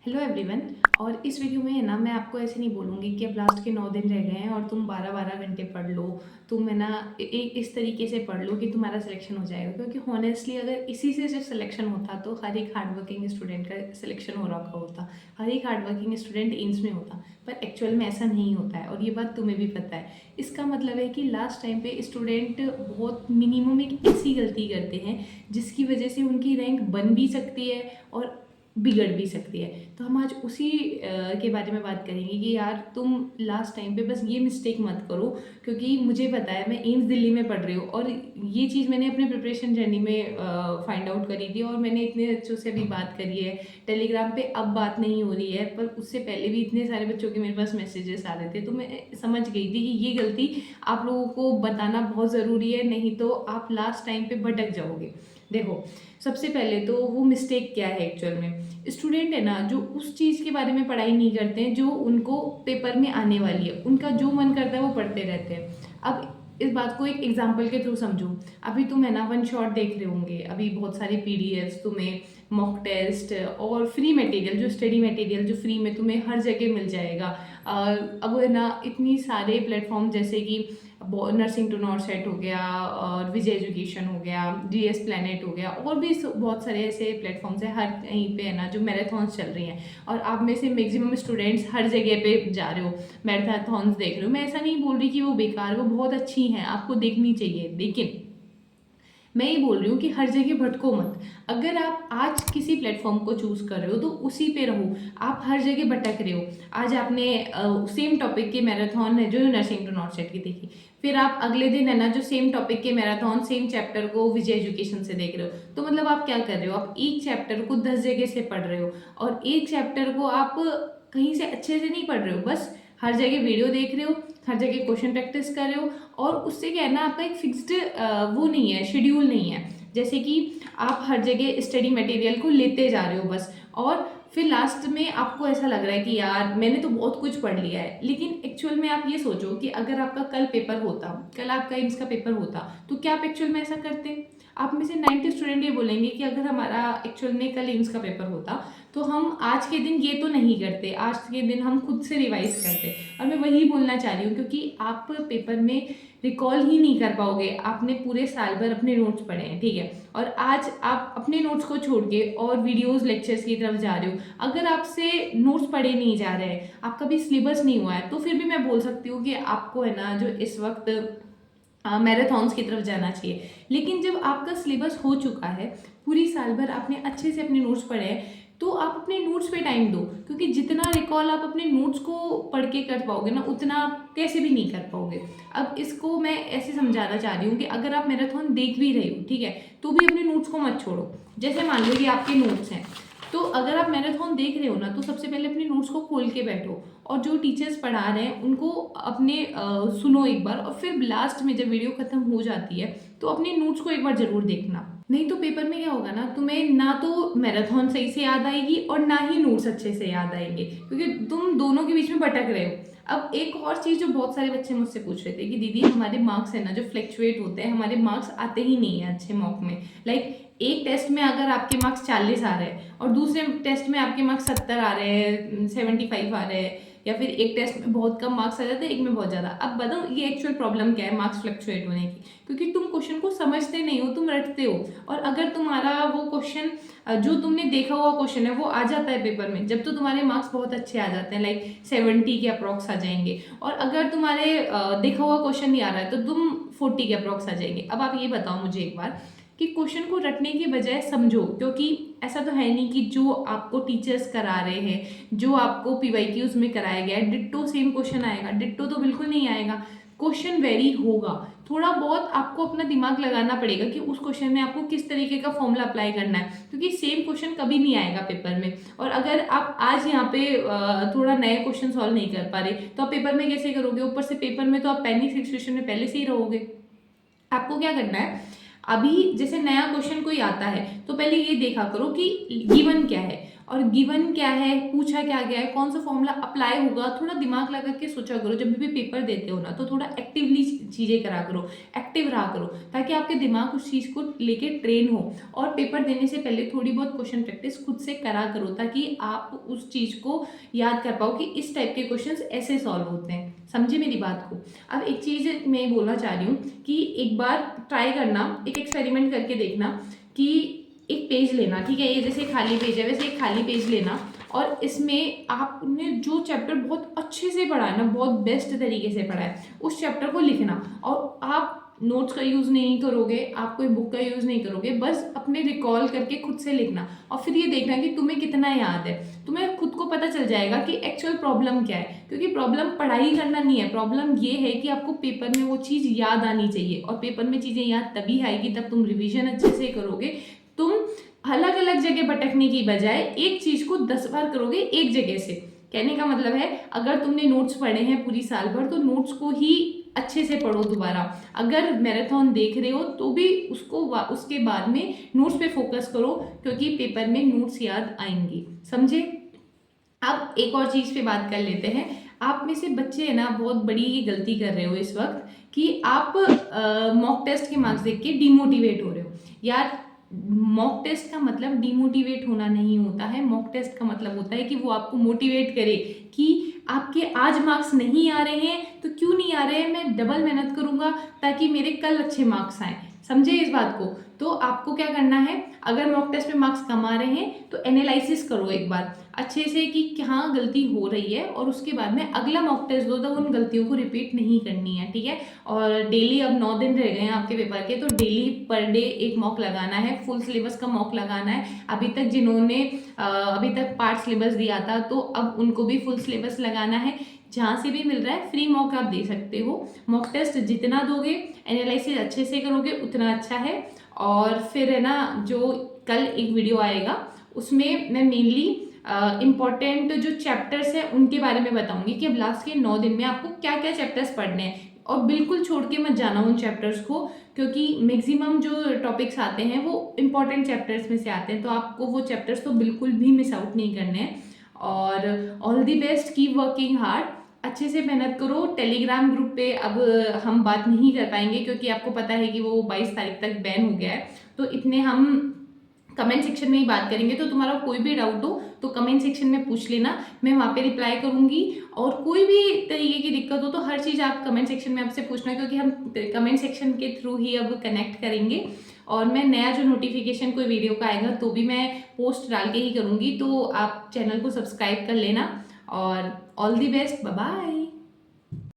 Hello everyone. और इस video में है ना, मैं आपको ऐसे नहीं बोलूँगी कि अब लास्ट के 9 दिन रह गए हैं और तुम 12-12 घंटे पढ़ लो। तुम है ना इस तरीके से पढ़ लो कि तुम्हारा सिलेक्शन हो जाएगा, क्योंकि हॉनेस्टली अगर इसी से सिर्फ सिलेक्शन होता तो हर एक हार्ड वर्किंग स्टूडेंट का सिलेक्शन हो रखा होता, हर एक हार्ड वर्किंग स्टूडेंट एम्स में होता। पर एक्चुअल में ऐसा नहीं होता है, और ये बात तुम्हें भी पता है। इसका मतलब है कि लास्ट टाइम पे स्टूडेंट बहुत मिनिमम एक ऐसी गलती करते हैं जिसकी वजह से उनकी रैंक बन भी सकती है और बिगड़ भी सकती है। तो हम आज उसी के बारे में बात करेंगे कि यार तुम लास्ट टाइम पे बस ये मिस्टेक मत करो, क्योंकि मुझे पता है, मैं एम्स दिल्ली में पढ़ रही हूँ और ये चीज़ मैंने अपने प्रिपरेशन जर्नी में फाइंड आउट करी थी, और मैंने इतने बच्चों से अभी बात करी है टेलीग्राम पे। अब बात नहीं हो रही है, पर उससे पहले भी इतने सारे बच्चों के मेरे पास मैसेजेस आ रहे थे, तो मैं समझ गई थी कि ये गलती आप लोगों को बताना बहुत ज़रूरी है, नहीं तो आप लास्ट टाइम पे भटक जाओगे। देखो, सबसे पहले तो वो मिस्टेक क्या है एक्चुअल में। स्टूडेंट है ना, जो उस चीज़ के बारे में पढ़ाई नहीं करते हैं जो उनको पेपर में आने वाली है, उनका जो मन करता है वो पढ़ते रहते हैं। अब इस बात को एक एग्जाम्पल के थ्रू समझो। अभी तुम है ना वन शॉट देख रहे होंगे, अभी बहुत सारे पीडीएफ्स तुम्हें, मॉक टेस्ट और फ्री मटेरियल, जो स्टडी मटेरियल जो फ्री में तुम्हें हर जगह मिल जाएगा। अब है ना इतनी सारे प्लेटफॉर्म जैसे कि नर्सिंग टू नॉट सेट हो गया, और विजय एजुकेशन हो गया, जीएस प्लेनेट हो गया, और भी बहुत सारे ऐसे प्लेटफॉर्म्स हैं हर कहीं पे है ना, जो मैराथन्स चल रही हैं। और आप में से मैक्सिमम स्टूडेंट्स हर जगह पे जा रहे हो, मैराथन्स देख रहे हो। मैं ऐसा नहीं बोल रही कि वो बेकार, वो बहुत अच्छी हैं, आपको देखनी चाहिए, लेकिन मैं ये बोल रही हूँ कि हर जगह भटको मत। अगर आप आज किसी प्लेटफॉर्म को चूज कर रहे हो तो उसी पे रहो। आप हर जगह भटक रहे हो। आज आपने सेम टॉपिक के मैराथन है जो नर्सिंग टू नॉट सेट की देखी, फिर आप अगले दिन है ना जो सेम टॉपिक के मैराथन सेम चैप्टर को विजय एजुकेशन से देख रहे हो, तो मतलब आप क्या कर रहे हो, आप एक चैप्टर को 10 जगह से पढ़ रहे हो, और एक चैप्टर को आप कहीं से अच्छे से नहीं पढ़ रहे हो, बस हर जगह वीडियो देख रहे हो, हर जगह क्वेश्चन प्रैक्टिस कर रहे हो। और उससे क्या है ना, आपका एक फिक्स्ड वो नहीं है, शेड्यूल नहीं है। जैसे कि आप हर जगह स्टडी मटेरियल को लेते जा रहे हो बस, और फिर लास्ट में आपको ऐसा लग रहा है कि यार मैंने तो बहुत कुछ पढ़ लिया है। लेकिन एक्चुअल में आप ये सोचो कि अगर आपका कल पेपर होता, कल आपका एम्स का पेपर होता, तो क्या आप एक्चुअल में ऐसा करते? आप में से 90 स्टूडेंट ये बोलेंगे कि अगर हमारा एक्चुअल में कल एम्स का पेपर होता तो हम आज के दिन ये तो नहीं करते, आज के दिन हम खुद से रिवाइज करते। और मैं वही बोलना चाह रही हूँ, क्योंकि आप पेपर में रिकॉल ही नहीं कर पाओगे, आपने पूरे साल भर अपने नोट्स पढ़े हैं, ठीक है, और आज आप अपने नोट्स को छोड़ के और वीडियोस लेक्चर्स की तरफ जा रहे हो। अगर आपसे नोट्स पढ़े नहीं जा रहे हैं, आपका भी सिलेबस नहीं हुआ है, तो फिर भी मैं बोल सकती हूँ कि आपको है ना जो इस वक्त मैराथन्स की तरफ जाना चाहिए। लेकिन जब आपका सिलेबस हो चुका है, पूरी साल भर आपने अच्छे से अपने नोट्स पढ़े हैं, तो आप अपने नोट्स पे टाइम दो, क्योंकि जितना रिकॉल आप अपने नोट्स को पढ़ के कर पाओगे ना, उतना आप कैसे भी नहीं कर पाओगे। अब इसको मैं ऐसे समझाना चाह रही हूँ कि अगर आप मैराथन देख भी रहे हो, ठीक है, तो भी अपने नोट्स को मत छोड़ो। जैसे मान लो कि आपके नोट्स हैं, तो अगर आप मैराथन देख रहे हो ना, तो सबसे पहले अपने नोट्स को खोल के बैठो, और जो टीचर्स पढ़ा रहे हैं उनको अपने सुनो एक बार, और फिर लास्ट में जब वीडियो खत्म हो जाती है तो अपने नोट्स को एक बार जरूर देखना। नहीं तो पेपर में क्या होगा ना, तुम्हें ना तो मैराथन सही से याद आएगी और ना ही नोट्स अच्छे से याद आएंगे, क्योंकि तुम दोनों के बीच में भटक रहे हो। अब एक और चीज़ जो बहुत सारे बच्चे मुझसे पूछ रहे थे कि दीदी हमारे मार्क्स है ना जो फ्लक्चुएट होते हैं, हमारे मार्क्स आते ही नहीं है अच्छे मॉक में। लाइक एक टेस्ट में अगर आपके मार्क्स 40 आ रहे हैं और दूसरे टेस्ट में आपके मार्क्स 70 आ रहे हैं, 75 आ रहे हैं, या फिर एक टेस्ट में बहुत कम मार्क्स आ जाते हैं, एक में बहुत ज़्यादा। अब बताओ ये एक्चुअल प्रॉब्लम क्या है मार्क्स फ्लक्चुएट होने की? क्योंकि तुम क्वेश्चन को समझते नहीं हो, तुम रटते हो। और अगर तुम्हारा वो क्वेश्चन जो तुमने देखा हुआ क्वेश्चन है वो आ जाता है पेपर में, जब तो तुम्हारे मार्क्स बहुत अच्छे आ जाते हैं, लाइक 70 के अप्रॉक्स आ जाएंगे। और अगर तुम्हारे देखा हुआ क्वेश्चन नहीं आ रहा है तो तुम 40 के अप्रॉक्स आ जाएंगे। अब आप ये बताओ मुझे एक बार कि क्वेश्चन को रटने की बजाय समझो, क्योंकि ऐसा तो है नहीं कि जो आपको टीचर्स करा रहे हैं, जो आपको पीवाईक्यूज में कराया गया है, डिट्टो सेम क्वेश्चन आएगा? डिट्टो तो बिल्कुल नहीं आएगा। क्वेश्चन वेरी होगा, थोड़ा बहुत आपको अपना दिमाग लगाना पड़ेगा कि उस क्वेश्चन में आपको किस तरीके का फॉर्मूला अप्लाई करना है, क्योंकि सेम क्वेश्चन कभी नहीं आएगा पेपर में। और अगर आप आज यहाँ पे थोड़ा नए क्वेश्चन सॉल्व नहीं कर पा रहे, तो आप पेपर में कैसे करोगे? ऊपर से पेपर में तो आप पैनिक सिचुएशन में पहले से ही रहोगे। आपको क्या करना है, अभी जैसे नया क्वेश्चन कोई आता है तो पहले ये देखा करो कि गिवन क्या है, और गिवन क्या है, पूछा क्या गया है, कौन सा फॉर्मूला अप्लाई होगा, थोड़ा दिमाग लगा के सोचा करो। जब भी पेपर देते हो ना तो थोड़ा एक्टिवली चीज़ें करा करो, एक्टिव रहा करो, ताकि आपके दिमाग उस चीज़ को लेके ट्रेन हो। और पेपर देने से पहले थोड़ी बहुत क्वेश्चन प्रैक्टिस खुद से करा करो, ताकि आप उस चीज़ को याद कर पाओ कि इस टाइप के क्वेश्चंस ऐसे सॉल्व होते हैं। समझे मेरी बात को। अब एक चीज़ मैं बोलना चाह रही हूँ कि एक बार ट्राई करना, एक एक्सपेरिमेंट करके देखना कि एक पेज लेना, ठीक है, ये जैसे खाली पेज है वैसे एक खाली पेज लेना, और इसमें आपने जो चैप्टर बहुत अच्छे से पढ़ा है ना, बहुत बेस्ट तरीके से पढ़ा है, उस चैप्टर को लिखना। और आप नोट्स का यूज़ नहीं करोगे, आप कोई बुक का यूज़ नहीं करोगे, बस अपने रिकॉल करके खुद से लिखना। और फिर ये देखना कि तुम्हें कितना याद है। तुम्हें खुद को पता चल जाएगा कि एक्चुअल प्रॉब्लम क्या है, क्योंकि प्रॉब्लम पढ़ाई करना नहीं है, प्रॉब्लम ये है कि आपको पेपर में वो चीज़ याद आनी चाहिए। और पेपर में चीज़ें याद तभी आएगी तब तुम रिविजन अच्छे से करोगे। तुम अलग अलग जगह भटकने की बजाय एक चीज़ को 10 बार करोगे एक जगह से। कहने का मतलब है, अगर तुमने नोट्स पढ़े हैं पूरी साल भर तो नोट्स को ही अच्छे से पढ़ो दोबारा। अगर मैराथन देख रहे हो तो भी उसके बाद में नोट्स पे फोकस करो, क्योंकि पेपर में नोट्स याद आएंगी। समझे। अब एक और चीज़ पे बात कर लेते हैं। आप में से बच्चे है ना बहुत बड़ी गलती कर रहे हो इस वक्त कि आप मॉक टेस्ट के मार्क्स देख के डिमोटिवेट हो रहे हो। यार, मॉक टेस्ट का मतलब डिमोटिवेट होना नहीं होता है। मॉक टेस्ट का मतलब होता है कि वो आपको मोटिवेट करे कि आपके आज मार्क्स नहीं आ रहे हैं तो क्यों नहीं आ रहे हैं, मैं डबल मेहनत करूंगा ताकि मेरे कल अच्छे मार्क्स आए। समझे इस बात को। तो आपको क्या करना है, अगर मॉक टेस्ट में मार्क्स कम आ रहे हैं तो एनालिसिस करो एक बार अच्छे से कि क्या गलती हो रही है, और उसके बाद में अगला मॉक टेस्ट दो तो उन गलतियों को रिपीट नहीं करनी है, ठीक है। और डेली, अब 9 दिन रह गए हैं आपके पेपर के, तो डेली पर डे एक मॉक लगाना है, फुल सिलेबस का मॉक लगाना है। अभी तक जिन्होंने अभी तक पार्ट सिलेबस दिया था तो अब उनको भी फुल सिलेबस लगाना है। जहाँ से भी मिल रहा है फ्री मॉक आप दे सकते हो। मॉक टेस्ट जितना दोगे, एनालिसिस अच्छे से करोगे उतना अच्छा है। और फिर है ना, जो कल एक वीडियो आएगा उसमें मैं मेनली इम्पॉर्टेंट जो चैप्टर्स हैं उनके बारे में बताऊंगी कि अब लास्ट के 9 दिन में आपको क्या क्या चैप्टर्स पढ़ने हैं। और बिल्कुल छोड़ के मत जाना उन चैप्टर्स को, क्योंकि मैक्सिमम जो टॉपिक्स आते हैं वो इम्पॉर्टेंट चैप्टर्स में से आते हैं, तो आपको वो चैप्टर्स तो बिल्कुल भी मिस आउट नहीं करने हैं। और all the best, keep working hard, अच्छे से मेहनत करो। टेलीग्राम ग्रुप पे अब हम बात नहीं कर पाएंगे क्योंकि आपको पता है कि वो 22 तारीख तक बैन हो गया है, तो इतने हम कमेंट सेक्शन में ही बात करेंगे। तो तुम्हारा कोई भी डाउट हो तो कमेंट सेक्शन में पूछ लेना, मैं वहाँ पे रिप्लाई करूँगी। और कोई भी तरीके की दिक्कत हो तो हर चीज़ आप कमेंट सेक्शन में आपसे पूछना, क्योंकि हम कमेंट सेक्शन के थ्रू ही अब कनेक्ट करेंगे। और मैं नया जो नोटिफिकेशन कोई वीडियो का आएगा तो भी मैं पोस्ट डाल के ही करूँगी, तो आप चैनल को सब्सक्राइब कर लेना। और all the best, bye bye.